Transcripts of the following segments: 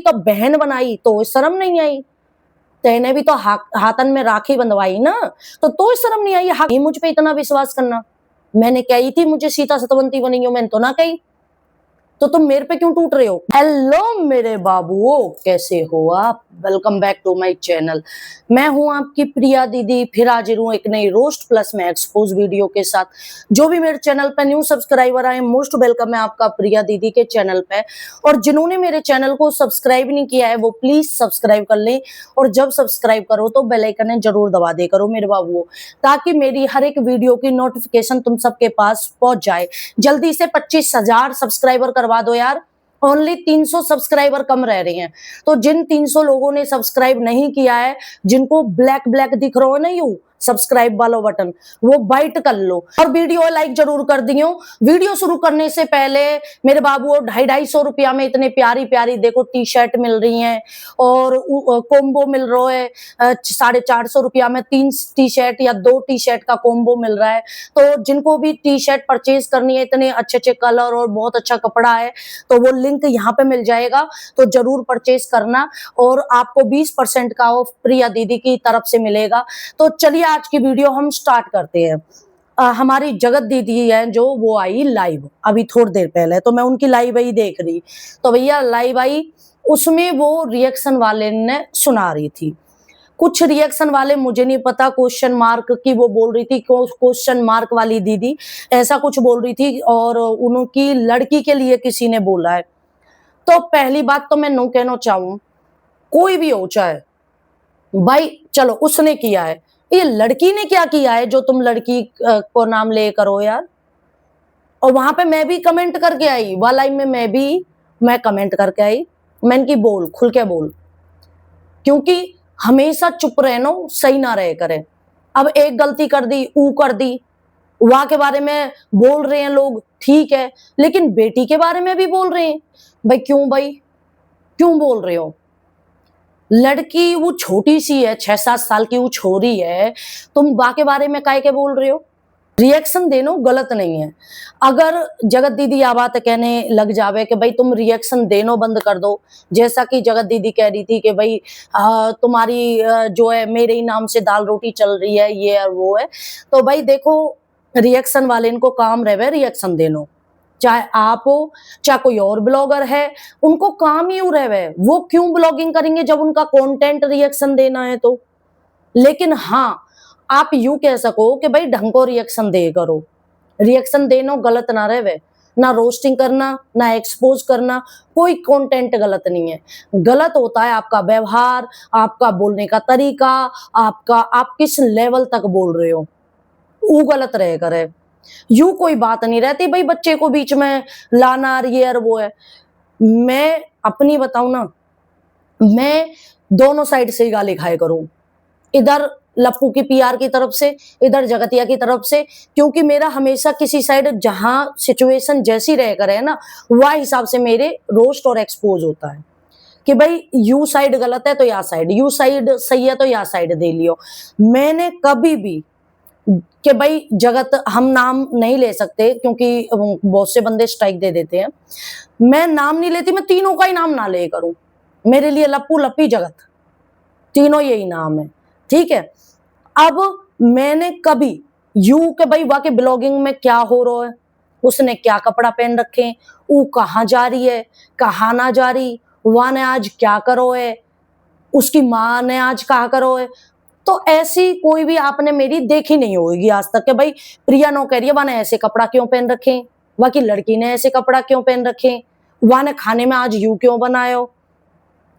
तो बहन बनाई तो शर्म नहीं आई। तेने भी तो हाथन में राखी बंधवाई ना, तो शर्म नहीं आई। हाँ, मुझ पे इतना विश्वास करना। मैंने कही थी मुझे सीता सतवंती बनी हो, मैंने तो ना कही, तो तुम मेरे पे क्यों टूट रहे हो? हेलो मेरे बाबुओ, कैसे हो आप? Welcome back to my channel. मैं हूं आपकी प्रिया दीदी, फिर हाजिर हूं एक नई रोस्ट प्लस में एक्सपोज वीडियो के साथ। जो भी मेरे चैनल पे न्यू सब्सक्राइबर आए, मोस्ट वेलकम है आपका प्रिया दीदी के चैनल पे। और जिन्होंने मेरे चैनल को सब्सक्राइब नहीं किया है वो प्लीज सब्सक्राइब कर लें, और जब सब्सक्राइब करो तो बेल आइकन जरूर दबा दे करो मेरे बाबुओ, ताकि मेरी हर एक वीडियो की नोटिफिकेशन तुम सबके पास पहुंच जाए। जल्दी से 25,000 सब्सक्राइबर करवा दो यार। ओनली 300 सब्सक्राइबर कम रह रहे हैं। तो जिन 300 लोगों ने सब्सक्राइब नहीं किया है, जिनको ब्लैक ब्लैक दिख रहा है ना यू सब्सक्राइब वाला बटन, वो बाइट कर लो और वीडियो लाइक जरूर कर दियो। वीडियो शुरू करने से पहले मेरे बाबू 250-250 रुपया में इतने प्यारी प्यारी देखो टी शर्ट मिल रही हैं, और कोम्बो मिल रहा है 450 रुपया में 3 टी शर्ट या 2 टी शर्ट का कोम्बो मिल रहा है। तो जिनको भी टी शर्ट परचेज करनी है, इतने अच्छे अच्छे कलर और बहुत अच्छा कपड़ा है, तो वो लिंक यहाँ पे मिल जाएगा, तो जरूर परचेज करना। और आपको 20% का ऑफ प्रिया दीदी की तरफ से मिलेगा। तो चलिए आज की वीडियो हम स्टार्ट करते हैं। हमारी जगत दीदी है जो, वो आई लाइव अभी थोड़ी देर पहले, तो मैं उनकी लाइव ही देख रही। तो भैया लाइव आई, उसमें वो रिएक्शन वाले ने सुना रही थी। कुछ रिएक्शन वाले मुझे नहीं पता, क्वेश्चन मार्क की वो बोल रही थी, क्वेश्चन मार्क वाली दीदी ऐसा कुछ बोल रही थी, और उनकी लड़की के लिए किसी ने बोला है। तो पहली बात तो मैं नो कहना चाहूं, कोई भी हो चाहे भाई, चलो उसने किया है, ये लड़की ने क्या किया है जो तुम लड़की को नाम ले करो यार। और वहां पे मैं भी कमेंट करके आई, वह लाइव में मैं कमेंट करके आई। मैंने की बोल, खुल के बोल, क्योंकि हमेशा चुप रहना सही ना रहे करे। अब एक गलती कर दी, ऊ कर दी, वहां के बारे में बोल रहे हैं लोग, ठीक है, लेकिन बेटी के बारे में भी बोल रहे हैं। भाई क्यों बोल रहे हो? लड़की वो छोटी सी है, 6-7 साल की वो छोरी है, तुम बा के बारे में काहे के बोल रहे हो? रिएक्शन देना गलत नहीं है। अगर जगत दीदी यह बात कहने लग जावे कि भाई तुम रिएक्शन देना बंद कर दो, जैसा कि जगत दीदी कह रही थी कि भाई तुम्हारी जो है मेरे ही नाम से दाल रोटी चल रही है, ये है वो है। तो भाई देखो, रिएक्शन वाले इनको काम रहे रिएक्शन देनो, चाहे आप हो चाहे कोई और ब्लॉगर है, उनको काम ही रहे, वो क्यों ब्लॉगिंग करेंगे जब उनका कंटेंट रिएक्शन देना है तो। लेकिन हाँ, आप यूं कह सको कि भाई ढंग को रिएक्शन दे करो, रिएक्शन देना गलत ना रहे, ना रोस्टिंग करना ना एक्सपोज करना, कोई कंटेंट गलत नहीं है। गलत होता है आपका व्यवहार, आपका बोलने का तरीका, आप किस लेवल तक बोल रहे हो, वो गलत रहे करे। यूं कोई बात नहीं रहती भाई बच्चे को बीच में लाना, ये और वो है। मैं अपनी बताऊं ना, मैं दोनों साइड से ही गाली खाए करूं, इधर लप्पू की पीआर की तरफ से, इधर जगतिया की तरफ से, क्योंकि मेरा हमेशा किसी साइड जहां सिचुएशन जैसी रह कर है ना, वह हिसाब से मेरे रोस्ट और एक्सपोज होता है कि भाई यू साइड गलत है तो या साइड, यू साइड सही है तो या साइड दे लियो। मैंने कभी भी कि भाई जगत, हम नाम नहीं ले सकते क्योंकि बहुत से बंदे स्ट्राइक दे देते हैं, मैं नाम नहीं लेती, मैं तीनों का ही नाम ना ले करूं। मेरे लिए लप्पू लप्पी जगत तीनों यही नाम है, ठीक है। अब मैंने कभी यू के भाई वाकई ब्लॉगिंग में क्या हो रहा है, उसने क्या कपड़ा पहन रखे, वो कहाँ जा रही है, कहाँ ना जा रही, वहां ने आज क्या करो है, उसकी माँ ने आज कहा करो है, तो ऐसी कोई भी आपने मेरी देखी नहीं होगी आज तक कि भाई प्रिया नो कह रही है वहां ने ऐसे कपड़ा क्यों पहन रखे, वहां की लड़की ने ऐसे कपड़ा क्यों पहन रखे, वहां ने खाने में आज यू क्यों बनायो,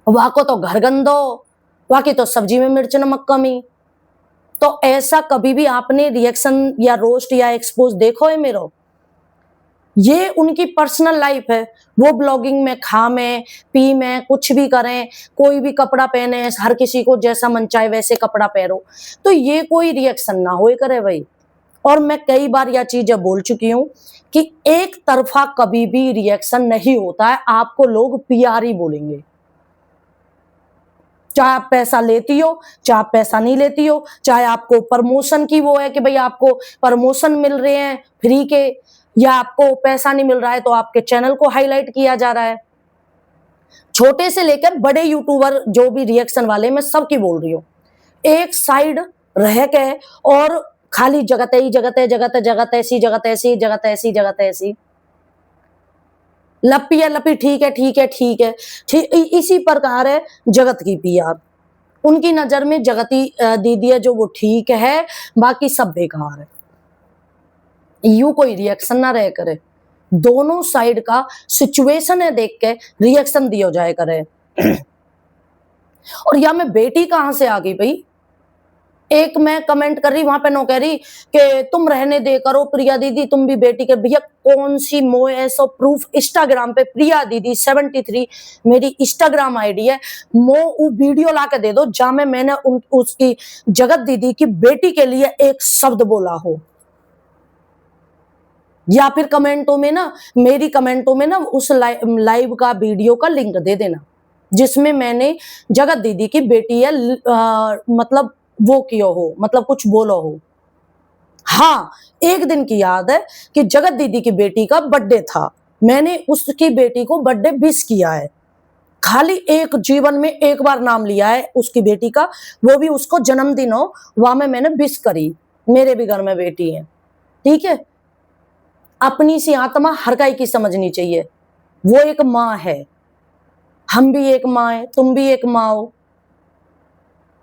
वहां को तो घर गंदो, वहां की तो सब्जी में मिर्च नमक कमी। तो ऐसा कभी भी आपने रिएक्शन या रोस्ट या एक्सपोज देखो है मेरा? ये उनकी पर्सनल लाइफ है, वो ब्लॉगिंग में खा में पी में कुछ भी करें, कोई भी कपड़ा पहने, हर किसी को जैसा मन चाहे वैसे कपड़ा पहनो, तो ये कोई रिएक्शन ना होए करे भाई। और मैं कई बार यह चीजें बोल चुकी हूं कि एक तरफा कभी भी रिएक्शन नहीं होता है, आपको लोग पीआर ही बोलेंगे, चाहे आप पैसा लेती हो चाहे आप पैसा नहीं लेती हो, चाहे आपको प्रमोशन की वो है कि भाई आपको प्रमोशन मिल रहे हैं फ्री के, या आपको पैसा नहीं मिल रहा है तो आपके चैनल को हाईलाइट किया जा रहा है। छोटे से लेकर बड़े यूट्यूबर जो भी रिएक्शन वाले, मैं सबकी बोल रही हूँ, एक साइड रह के और खाली जगत ही जगत है, जगत है, जगत ऐसी, जगत ऐसी, जगत ऐसी, जगत ऐसी, लपी है लपी, ठीक है ठीक है ठीक है ठीक। इसी प्रकार है जगत की पीआर। उनकी नजर में जगती दीदी है जो वो ठीक है, बाकी सब बेकार है। यू कोई रिएक्शन ना रह करे, दोनों साइड का सिचुएशन है देख के रिएक्शन दिया जाए करे। और या मैं बेटी कहां से आ गई भाई, एक मैं कमेंट कर रही वहां पे नो कह रही कि तुम रहने दे करो प्रिया दीदी, तुम भी बेटी के। भैया कौन सी मोएसो प्रूफ, इंस्टाग्राम पे प्रिया दीदी 73 मेरी इंस्टाग्राम आईडी है, वो वीडियो ला के दे दो जहां में मैंने उसकी जगत दीदी की बेटी के लिए एक शब्द बोला हो। या फिर कमेंटों में ना, मेरी कमेंटों में ना उस लाइव का वीडियो का लिंक दे देना जिसमें मैंने जगत दीदी की बेटी है मतलब वो किया हो, मतलब कुछ बोलो हो। हाँ, एक दिन की याद है कि जगत दीदी की बेटी का बर्थडे था, मैंने उसकी बेटी को बर्थडे विश किया है। खाली एक जीवन में एक बार नाम लिया है उसकी बेटी का, वो भी उसको जन्मदिन हो, वहां में मैंने विश करी। मेरे भी घर में बेटी है, ठीक है। अपनी सी आत्मा हर काई की समझनी चाहिए, वो एक माँ है, हम भी एक माँ है, तुम भी एक माँ हो।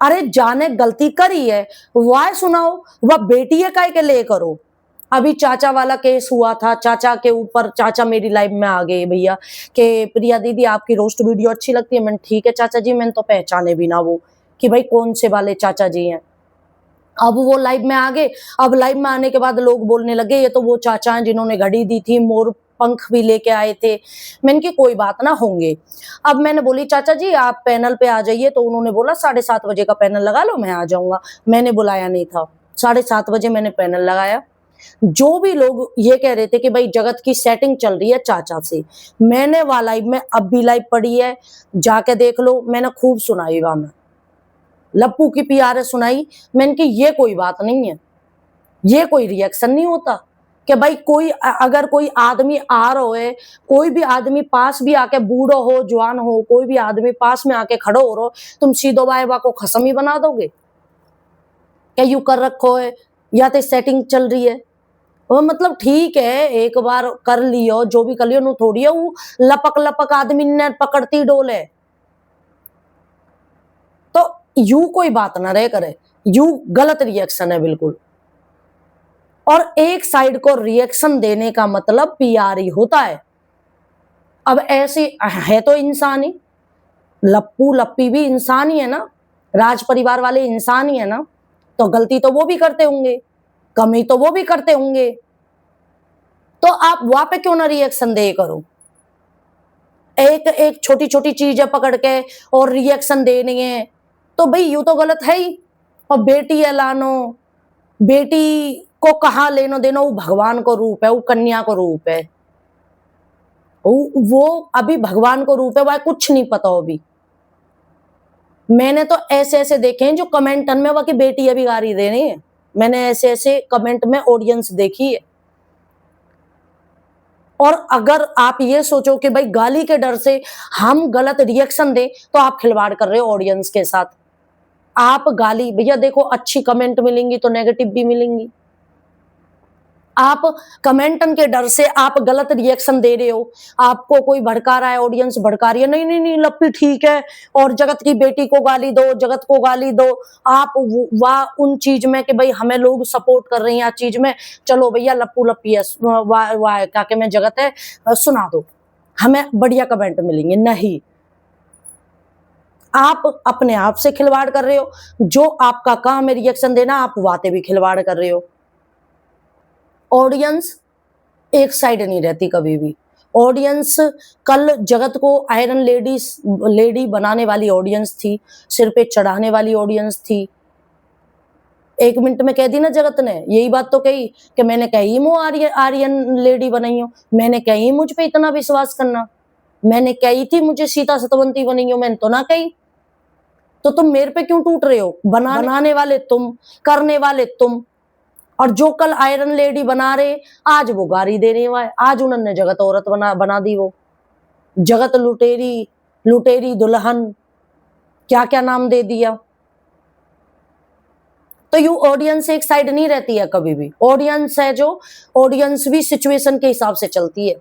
अरे जाने गलती करी है, वाय सुनाओ, वह बेटी है काय के ले करो। अभी चाचा वाला केस हुआ था, चाचा के ऊपर, चाचा मेरी लाइफ में आ गए भैया कि प्रिया दीदी आपकी रोस्ट वीडियो अच्छी लगती है। मैंने ठीक है चाचा जी, मैंने तो पहचाने भी ना वो कि भाई कौन से वाले चाचा जी हैं। अब वो लाइव में आ गए, अब लाइव में आने के बाद लोग बोलने लगे ये तो वो चाचा हैं जिन्होंने घड़ी दी थी, मोर पंख भी लेके आए थे। मैंने की कोई बात ना, होंगे। अब मैंने बोली चाचा जी आप पैनल पे आ जाइए, तो उन्होंने बोला 7:30 बजे का पैनल लगा लो, मैं आ जाऊंगा। मैंने बुलाया नहीं था, 7:30 बजे मैंने पैनल लगाया। जो भी लोग ये कह रहे थे कि भाई जगत की सेटिंग चल रही है चाचा से, मैंने वह लाइव में अब भी लाइव पड़ी है, जाके देख लो, मैंने खूब सुनाई वहां में, लप्पू की प्यारे सुनाई। मैंने की ये कोई बात नहीं है, ये कोई रिएक्शन नहीं होता कि भाई कोई अगर कोई आदमी आ रहा है, कोई भी आदमी पास भी आके, बूढ़ो हो जवान हो, कोई भी आदमी पास में आके खड़ो हो रहो, तुम सीधो बाएबा को खसम ही बना दोगे क्या? यू कर रखो है या तो सेटिंग चल रही है, वो मतलब ठीक है एक बार कर लियो, जो भी कर लियो, नु थोड़ी है वो लपक लपक आदमी ने पकड़ती डोल है। तो यू कोई बात ना रहे करे, यू गलत रिएक्शन है बिल्कुल। और एक साइड को रिएक्शन देने का मतलब पीआर ही होता है। अब ऐसे है तो इंसान ही, लप्पू लप्पी भी इंसान ही है ना, राज परिवार वाले इंसान ही है ना, तो गलती तो वो भी करते होंगे, कमी तो वो भी करते होंगे, तो आप वहां पे क्यों ना रिएक्शन दे करो। एक एक छोटी छोटी चीजें पकड़ के और रिएक्शन देनी है, तो भाई यू तो गलत है ही। और बेटी है लानो, बेटी को कहा लेनो देनो, वो भगवान को रूप है, वो कन्या को रूप है, वो अभी भगवान को रूप है, वह कुछ नहीं पता हो अभी। मैंने तो ऐसे ऐसे देखे हैं जो कमेंटन में वह की बेटी अभी गाली दे रही है, मैंने ऐसे ऐसे कमेंट में ऑडियंस देखी है। और अगर आप ये सोचो कि भाई गाली के डर से हम गलत रिएक्शन दें, तो आप खिलवाड़ कर रहे हो ऑडियंस के साथ। आप गाली, भैया देखो अच्छी कमेंट मिलेंगी तो नेगेटिव भी मिलेंगी, आप कमेंटन के डर से आप गलत रिएक्शन दे रहे हो। आपको कोई भड़का रहा है, ऑडियंस भड़का रही है, नहीं नहीं नहीं लप्पी ठीक है, और जगत की बेटी को गाली दो, जगत को गाली दो। आप वाह उन चीज में कि भाई हमें लोग सपोर्ट कर रही हैं चीज में, चलो भैया लप्पू लप्पी है, वाह क्या कि मैं जगत है, सुना दो, हमें बढ़िया कमेंट मिलेंगे। नहीं, आप अपने आप से खिलवाड़ कर रहे हो, जो आपका काम है रिएक्शन देना, आप वाते भी खिलवाड़ कर रहे हो। ऑडियंस एक साइड नहीं रहती कभी भी। ऑडियंस कल जगत को आयरन लेडी बनाने वाली ऑडियंस थी, सिर पे चढ़ाने वाली ऑडियंस थी। 1 मिनट में कह दी ना जगत ने, यही बात तो कही कि मैंने कही मो आर्यन लेडी बनाई हो, मैंने कही मुझ पे इतना विश्वास करना, मैंने कही थी मुझे सीता सतवंती बनाई हो, मैंने तो ना कही। तो तुम मेरे पे क्यों टूट रहे हो? बनाने वाले तुम, करने वाले तुम, और जो कल आयरन लेडी बना रहे आज वो गारी दे रहे हैं। आज उन्होंने जगत औरत बना दी, वो जगत लुटेरी, लुटेरी दुल्हन, क्या क्या नाम दे दिया। तो यू ऑडियंस एक साइड नहीं रहती है कभी भी। ऑडियंस है जो, ऑडियंस भी सिचुएशन के हिसाब से चलती है।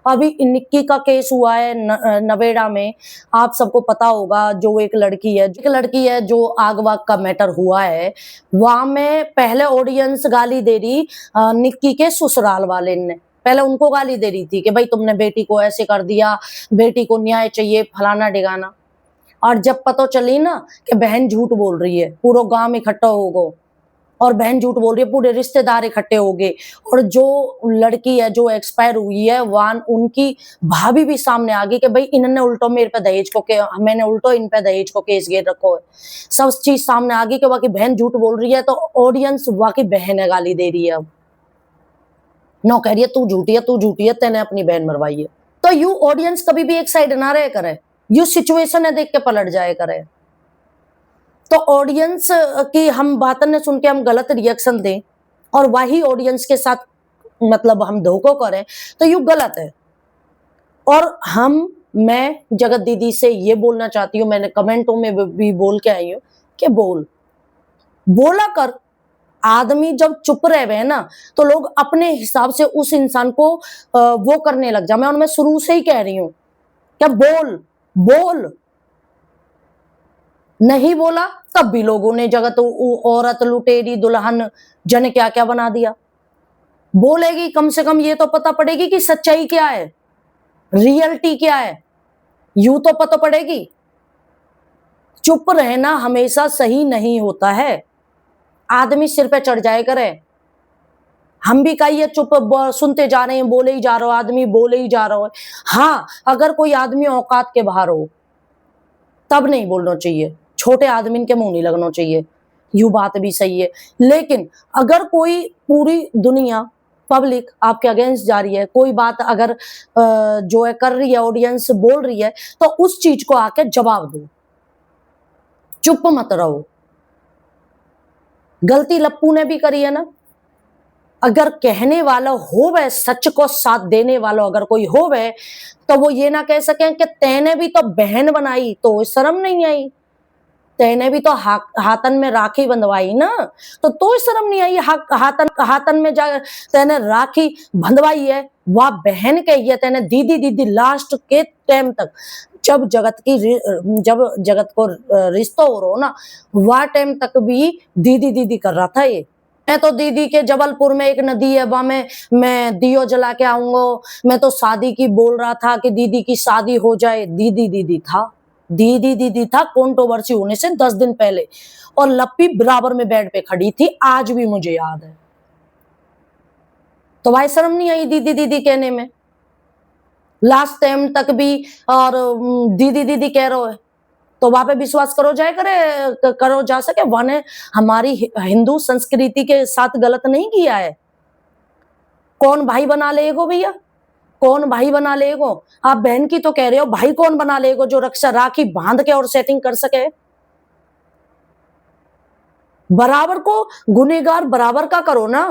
अभी निक्की का केस हुआ है नवेड़ा में, आप सबको पता होगा। जो एक लड़की है जो आग वाग का मैटर हुआ है, वहां में पहले ऑडियंस गाली दे रही निक्की के ससुराल वाले ने। पहले उनको गाली दे रही थी कि भाई तुमने बेटी को ऐसे कर दिया, बेटी को न्याय चाहिए, फलाना डिगाना। और जब पता चली ना कि बहन झूठ बोल रही है, पूरा गांव इकट्ठा हो गो और बहन झूठ बोल रही है, पूरे रिश्तेदार इकट्ठे हो गए। और जो लड़की है जो एक्सपायर हुई है, वहां उनकी भाभी भी सामने आ गई कि भाई इन्होंने उल्टो मेरे पे दहेज को के, मैंने उल्टो इन पे दहेज को केस घेर रखो है। सब चीज सामने आ गई कि वाकई बहन झूठ बोल रही है। तो ऑडियंस वाकई बहन है गाली दे रही है। अब नो कह रही है तू झूठी है, तेने अपनी बहन मरवाई है। तो यू ऑडियंस कभी भी एक साइड ना रहे करे, यू सिचुएशन है देख के पलट जाए करे। तो ऑडियंस की हम बातों ने सुन के हम गलत रिएक्शन दें और वही ऑडियंस के साथ मतलब हम धोखो करें, तो यू गलत है। और मैं जगत दीदी से ये बोलना चाहती हूँ, मैंने कमेंटों में भी बोल के आई हूँ कि बोला कर। आदमी जब चुप रहे ना तो लोग अपने हिसाब से उस इंसान को वो करने लग जा। मैं शुरू से ही कह रही हूँ क्या बोल नहीं बोला, तब भी लोगों ने जगत औरत लुटेरी दुल्हन जन क्या क्या बना दिया। बोलेगी कम से कम ये तो पता पड़ेगी कि सच्चाई क्या है, रियलिटी क्या है, यूं तो पता पड़ेगी। चुप रहना हमेशा सही नहीं होता है। आदमी सिर पे चढ़ जाए करे। हम भी कहिए चुप सुनते जा रहे हैं, बोले ही जा रहे हो, आदमी बोले ही जा रहा हो। हाँ, अगर कोई आदमी औकात के बाहर हो तब नहीं बोलना चाहिए, छोटे आदमी के मुंह नहीं लगना चाहिए, यू बात भी सही है। लेकिन अगर कोई पूरी दुनिया पब्लिक आपके अगेंस्ट जा रही है, कोई बात अगर जो है कर रही है, ऑडियंस बोल रही है, तो उस चीज को आके जवाब दो, चुप मत रहो। गलती लप्पू ने भी करी है ना। अगर कहने वाला हो वह, सच को साथ देने वाला अगर कोई हो वह, तो वो ये ना कह सके कि तेने भी तो बहन बनाई तो शर्म नहीं आई, तेने भी तो हाथन में राखी बंधवाई ना, तो शर्म नहीं आई। हाथन में जा तेने राखी बंधवाई है, वह बहन कही है तेने, दीदी दीदी लास्ट के टाइम तक जब जगत को रिश्ता हो रहा हो ना, वह टाइम तक भी दीदी दीदी कर रहा था ये। मैं तो दीदी के जबलपुर में एक नदी है, वहां में मैं दियो जला के आऊंगा, मैं तो शादी की बोल रहा था कि दीदी की शादी हो जाए। दीदी दीदी था कंट्रोवर्सी होने से 10 दिन पहले, और लप्पी बराबर में बेड पे खड़ी थी, आज भी मुझे याद है। तो भाई शर्म नहीं आई दीदी दीदी कहने में, लास्ट टाइम तक भी। और दीदी दीदी कह रहे हो, तो वहां पे विश्वास करो जा सके। वन ने हमारी हिंदू संस्कृति के साथ गलत नहीं किया है। कौन भाई बना लेगो भैया, कौन भाई बना लेगो? आप बहन की तो कह रहे हो, भाई कौन बना लेगो जो रक्षा राखी बांध के और सेटिंग कर सके? बराबर को गुनेगार बराबर का करो ना।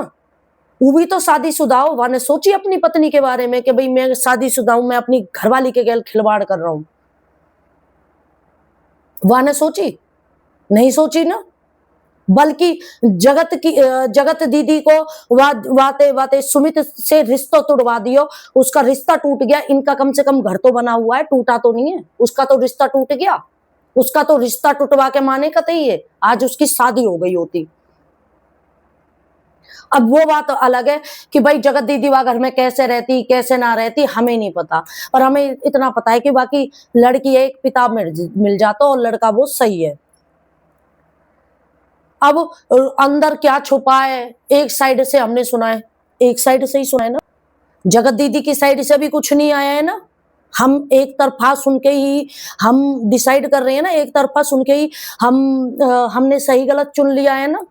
वो भी तो शादीशुदा हो, वहां ने सोची अपनी पत्नी के बारे में कि भाई मैं शादीशुदा हूं, मैं अपनी घरवाली के गैल खिलवाड़ कर रहा हूं। वहां ने सोची? नहीं सोची ना। बल्कि जगत दीदी को वाते वाते सुमित से रिश्ता तोड़वा दियो, उसका रिश्ता टूट गया। इनका कम से कम घर तो बना हुआ है, टूटा तो नहीं है। उसका तो रिश्ता टूट गया, उसका तो रिश्ता टूटवा के माने कतई है, आज उसकी शादी हो गई होती। अब वो बात तो अलग है कि भाई जगत दीदी वहां घर में कैसे रहती कैसे ना रहती हमें नहीं पता, पर हमें इतना पता है कि बाकी लड़की एक पिता मिल जाता और लड़का वो सही है। अब अंदर क्या छुपा है, एक साइड से हमने सुना है, एक साइड से ही सुना है ना। जगत दीदी की साइड से भी कुछ नहीं आया है ना। हम एक तरफा सुन के ही हम डिसाइड कर रहे हैं ना, एक तरफा सुन के ही हमने सही गलत चुन लिया है ना।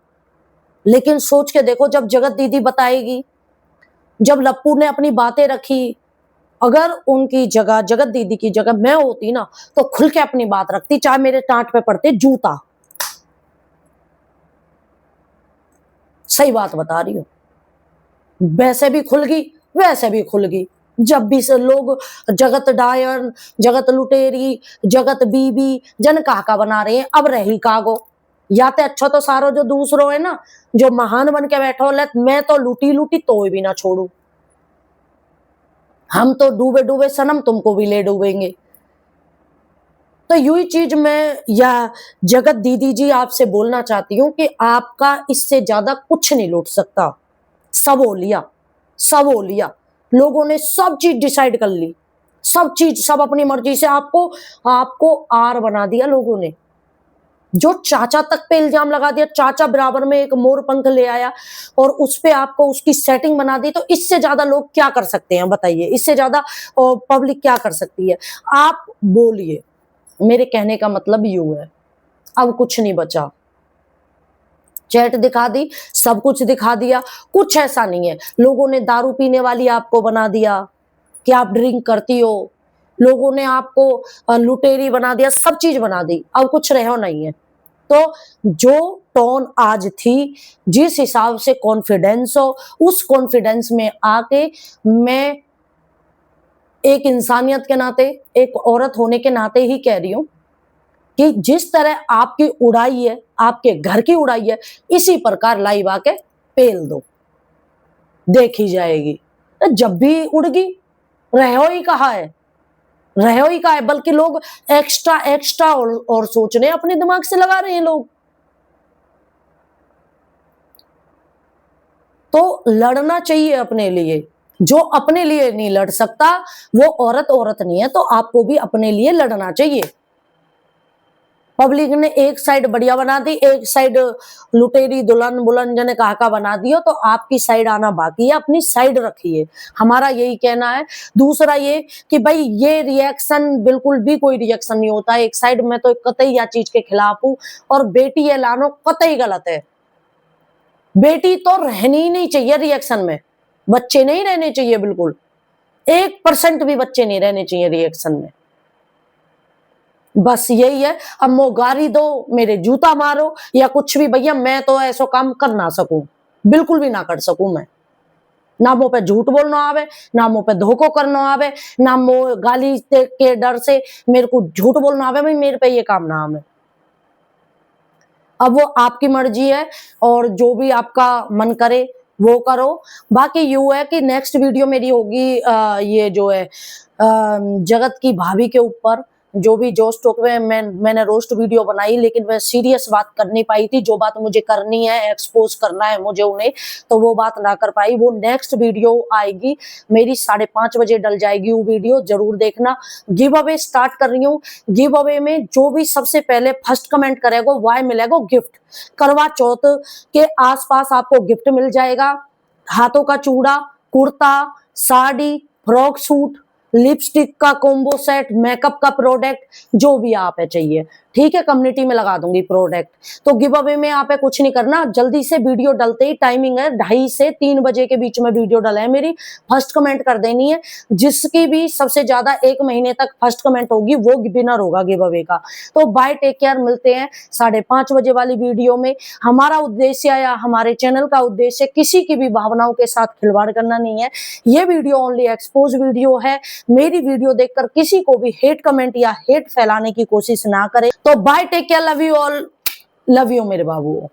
लेकिन सोच के देखो, जब जगत दीदी बताएगी, जब लप्पू ने अपनी बातें रखी, अगर उनकी जगह जगत दीदी की जगह मैं होती ना, तो खुल के अपनी बात रखती, चाहे मेरे टांट पे पड़ते जूता। सही बात बता रही हूं, वैसे भी खुल गई वैसे भी खुल गई। जब भी से लोग जगत डायन, जगत लुटेरी, जगत बीबी जन काका बना रहे हैं, अब रही कागो या ते अच्छा तो सारो जो दूसरो है ना, जो महान बन के बैठो ले, मैं तो लूटी लूटी तो भी ना छोड़ू, हम तो डूबे डूबे सनम तुमको भी ले डूबेंगे। तो यही चीज मैं या जगत दीदी जी आपसे बोलना चाहती हूँ कि आपका इससे ज्यादा कुछ नहीं लूट सकता। सब हो लिया, सब हो लिया, लोगों ने सब चीज डिसाइड कर ली, सब चीज सब अपनी मर्जी से आपको आपको आर बना दिया लोगों ने। जो चाचा तक पे इल्जाम लगा दिया, चाचा बराबर में एक मोर पंख ले आया और उस पे आपको उसकी सेटिंग बना दी, तो इससे ज्यादा लोग क्या कर सकते हैं बताइए, इससे ज्यादा पब्लिक क्या कर सकती है। आप बोलिए, मेरे कहने का मतलब यूं है, अब कुछ नहीं बचा, चैट दिखा दी, सब कुछ दिखा दिया, कुछ ऐसा नहीं है। लोगों ने दारू पीने वाली आपको बना दिया कि आप ड्रिंक करती हो, लोगों ने आपको लुटेरी बना दिया, सब चीज बना दी, अब कुछ रहो नहीं है। तो जो टोन आज थी, जिस हिसाब से कॉन्फिडेंस हो, उस कॉन्फिडेंस में आके मैं एक इंसानियत के नाते, एक औरत होने के नाते ही कह रही हूं कि जिस तरह आपकी उड़ाई है, आपके घर की उड़ाई है, इसी प्रकार लाइव आके पेल दो, देखी जाएगी। जब भी उड़गी, रहो ही कहा है, रहो ही कहा है, बल्कि लोग एक्स्ट्रा एक्स्ट्रा और सोच रहे हैं, अपने दिमाग से लगा रहे हैं लोग। तो लड़ना चाहिए अपने लिए, जो अपने लिए नहीं लड़ सकता वो औरत औरत नहीं है, तो आपको भी अपने लिए लड़ना चाहिए। पब्लिक ने एक साइड बढ़िया बना दी, एक साइड लुटेरी दुल्हन बुल्हन जने काका बना दियो, तो आपकी साइड आना बाकी है, अपनी साइड रखिए, हमारा यही कहना है। दूसरा ये कि भाई ये रिएक्शन बिल्कुल भी कोई रिएक्शन नहीं होता एक साइड में, तो कतई या चीज के खिलाफ हूं, और बेटी ये लानो कतई गलत है। बेटी तो रहनी ही नहीं चाहिए रिएक्शन में, बच्चे नहीं रहने चाहिए, बिल्कुल 1% भी बच्चे नहीं रहने चाहिए रिएक्शन में। बस यही है, अब मो गारी दो, मेरे जूता मारो या कुछ भी, भैया मैं तो ऐसा काम कर ना सकूं, बिल्कुल भी ना कर सकूं मैं। ना मुंह पे झूठ बोलना आवे, ना मुंह पे धोखो करना आवे, ना मो गाली के डर से मेरे को झूठ बोलना आवे, भाई मेरे पे ये काम ना आवे। अब वो आपकी मर्जी है, और जो भी आपका मन करे वो करो। बाकी यू है कि नेक्स्ट वीडियो मेरी होगी ये जो है जगत की भाभी के ऊपर, जो भी जोश टॉक में मैंने रोस्ट वीडियो बनाई, लेकिन मैं सीरियस बात कर नहीं पाई थी। जो बात मुझे करनी है, एक्सपोज करना है मुझे उन्हें, तो वो बात ना कर पाई। वो नेक्स्ट वीडियो आएगी मेरी 5:30 बजे डल जाएगी वो वीडियो, जरूर देखना। गिव अवे स्टार्ट कर रही हूँ, गिव अवे में जो भी सबसे पहले फर्स्ट कमेंट करेगा वह मिलेगा गिफ्ट। करवा चौथ के आसपास आपको गिफ्ट मिल जाएगा, हाथों का चूड़ा, kurta, sari, frock suit, lipstick का कॉम्बो सेट, मेकअप का प्रोडक्ट, जो भी आप है चाहिए, ठीक है, कम्युनिटी में लगा दूंगी प्रोडक्ट। तो गिव अवे में आप है कुछ नहीं करना, जल्दी से वीडियो डलते ही, टाइमिंग है 2:30 से 3 बजे के बीच में वीडियो डला है मेरी, फर्स्ट कमेंट कर देनी है। जिसकी भी सबसे ज्यादा 1 महीने तक फर्स्ट कमेंट होगी वो विनर होगा गिव अवे का। तो बाय, टेक केयर, मिलते हैं 5:30 बजे वाली वीडियो में। हमारा उद्देश्य या हमारे चैनल का उद्देश्य किसी की भी भावनाओं के साथ खिलवाड़ करना नहीं है। ये वीडियो ओनली एक्सपोज वीडियो है। मेरी वीडियो देखकर किसी को भी हेट कमेंट या हेट फैलाने की कोशिश ना करें। तो bye, take care, love you all, love you मेरे बाबू।